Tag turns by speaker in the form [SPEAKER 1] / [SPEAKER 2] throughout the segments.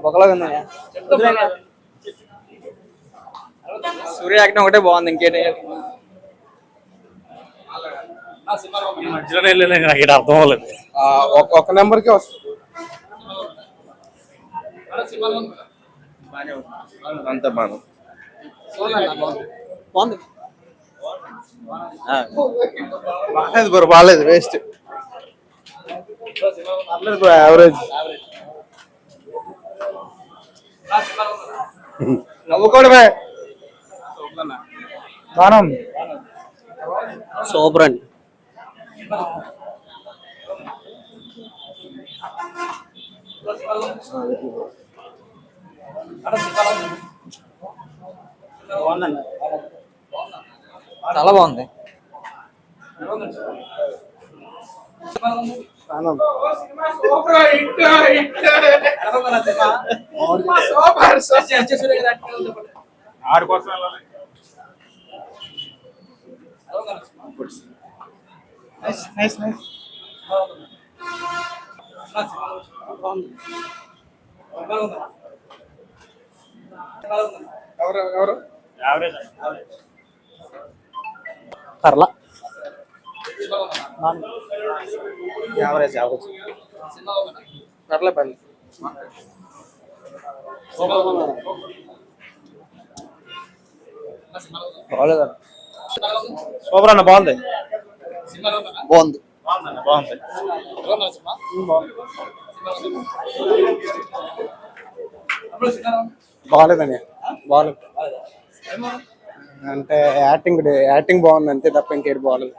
[SPEAKER 1] బొక్కలాగా ఉందయ్యా. సూర్య యాక్టింగ్ ఒకటే బాగుంది, ఇంకేంటి
[SPEAKER 2] మధ్యలో వెళ్ళలేదు, నాకు ఇక్కడ అర్థం అవ్వలేదు.
[SPEAKER 3] ఒక నెంబర్కే వస్తుంది.
[SPEAKER 2] అంత బాగా
[SPEAKER 1] బాగుంది.
[SPEAKER 3] బాగాలేదు బ్రో, బాగాలేదు, వేస్ట్, యావరేజ్. నవ్వుకోవడమే. మనం
[SPEAKER 1] సూపర్ అండి. చాలా బాగుంది. పర్లా
[SPEAKER 3] యావరేజ్ పర్లే పర్లే.
[SPEAKER 2] సూపర్ అన్న, బాగుంది.
[SPEAKER 1] బాగుంది.
[SPEAKER 2] బాగుంది.
[SPEAKER 3] బాగాలేదండి, బాగాలేదు. అంటే యాక్టింగ్ బాగుంది అంతే తప్ప ఇంకేం బాగాలేదు.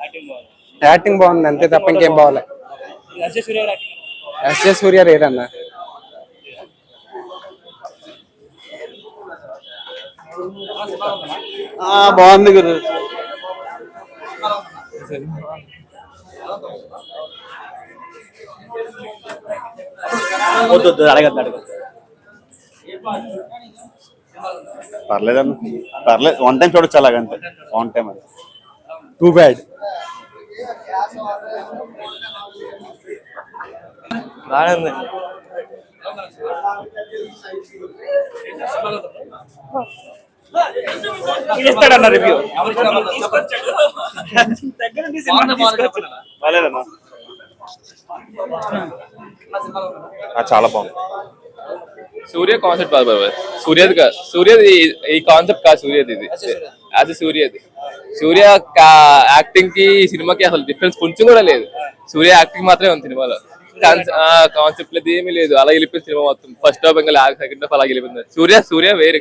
[SPEAKER 3] యాక్టింగ్ బాగుంది అంతే తప్ప ఇంకేం బాగాలేదు. ఎస్జే సూర్య లేదన్నా. బాగుంది గురు.
[SPEAKER 2] వద్దు అడగద్దు.
[SPEAKER 4] పర్లేదన్న, పర్లేదు, వన్ టైం చూడొచ్చు అలాగంతే, వన్ టైం. అది
[SPEAKER 3] టూ బ్యాడ్.
[SPEAKER 1] బాగానే ఉంది.
[SPEAKER 2] ఇస్తాడన్న రివ్యూ.
[SPEAKER 4] పర్లేదన్నా, చాలా బాగుంది.
[SPEAKER 5] సూర్య కాన్సెప్ట్ బాగా సూర్యది కాదు, సూర్యది ఈ కాన్సెప్ట్ కాదు, సూర్యది ఇది. అది సూర్యది. సూర్య యాక్టింగ్ కి సినిమాకి అసలు డిఫరెన్స్ కొంచెం కూడా లేదు. సూర్య యాక్టింగ్ మాత్రమే ఉంది సినిమాలో, కాన్సెప్ట్ లేదు, ఏమీ లేదు. అలా వెళ్ళిపోయింది సినిమా మొత్తం. ఫస్ట్ హాఫ్ ఇంకా సెకండ్ హాఫ్ అలా వెళ్ళిపోయింది. సూర్య వేరే.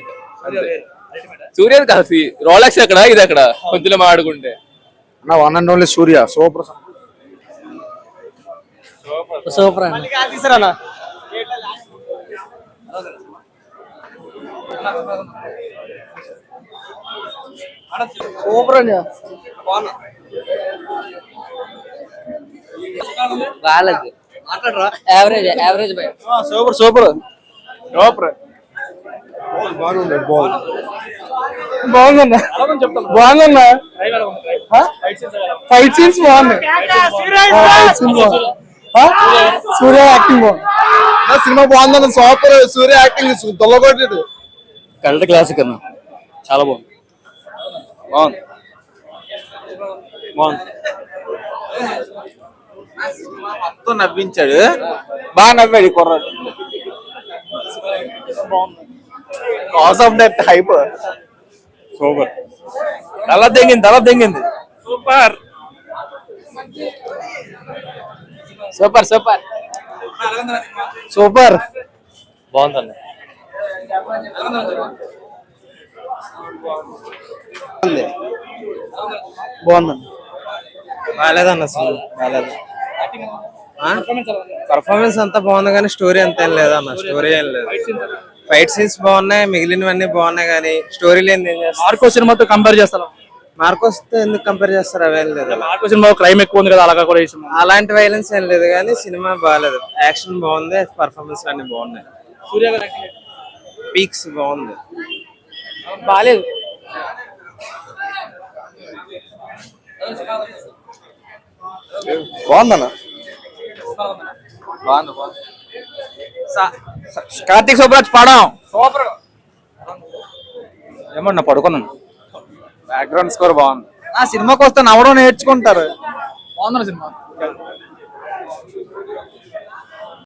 [SPEAKER 5] సూర్యది కాదు, రోలెక్స్ అక్కడ, ఇది అక్కడ కొంచెం మాట్లాడుకుంటే.
[SPEAKER 3] One and only Suriya super.
[SPEAKER 1] Super అండి. సూపర్ అండి. బాగాలేదు, యావరేజ్
[SPEAKER 3] సూపర్ సూపర్ సూపర్. బాగుందన్నా, బాగుందన్నా. ఫైట్ సీన్స్ బాగున్నాయి. సూర్య యాక్టింగ్ బాగుంది. సినిమా బాగుందన్న, సూపర్. సూర్య యాక్టింగ్ దొల్లగొట్టేది.
[SPEAKER 1] కరెక్ట్ క్లాసిక్ అన్న, చాలా బాగుంది.
[SPEAKER 4] బాగుంది, బాగుంది. మొత్తం నవ్వించాడు, బాగా నవ్వాడు కుర్రాడు. Cause of that hype. Super.
[SPEAKER 2] తల తెంగింది. Super
[SPEAKER 1] super super
[SPEAKER 3] super.
[SPEAKER 2] బాగుందన్న.
[SPEAKER 3] బాగుందండి.
[SPEAKER 6] బాగాలేదన్న, అసలు బాగాలేదు. పర్ఫార్మెన్స్ అంతా బాగుంది కానీ స్టోరీ అంత ఏం లేదన్న. స్టోరీ ఏం లేదు. ఫైట్ సీన్స్ బాగున్నాయి, మిగిలినవన్నీ బాగున్నాయి కానీ స్టోరీ లేని ఏం చేస్తారు.
[SPEAKER 2] మార్కో సినిమాతో కంపేర్ చేస్తారు.
[SPEAKER 6] మార్కోస్ తో ఎందుకు కంపేర్ చేస్తారు? అవేం లేదు.
[SPEAKER 2] మార్కో సినిమా క్రైమ్ ఎక్కువ ఉంది కదా, అలాగా కూడా
[SPEAKER 6] అలాంటి వైలెన్స్ ఏం లేదు కానీ సినిమా బాగాలేదు. యాక్షన్ బాగుంది, పర్ఫార్మెన్స్ అన్ని బాగున్నాయి.
[SPEAKER 2] సూర్య
[SPEAKER 6] పీక్స్ బాగుంది.
[SPEAKER 2] బాగాలేదు.
[SPEAKER 3] బాగుందన్న.
[SPEAKER 1] బాగుంది.
[SPEAKER 2] కార్తీక్ సుబ్బరాజ్ పడం సూపర్. ఏమన్నా పడుకున్నాను. బ్యాక్గ్రౌండ్ స్కోర్ బాగుంది.
[SPEAKER 3] ఆ సినిమాకి వస్తే నవ్వడం నేర్చుకుంటారు.
[SPEAKER 2] బాగుంది సినిమా.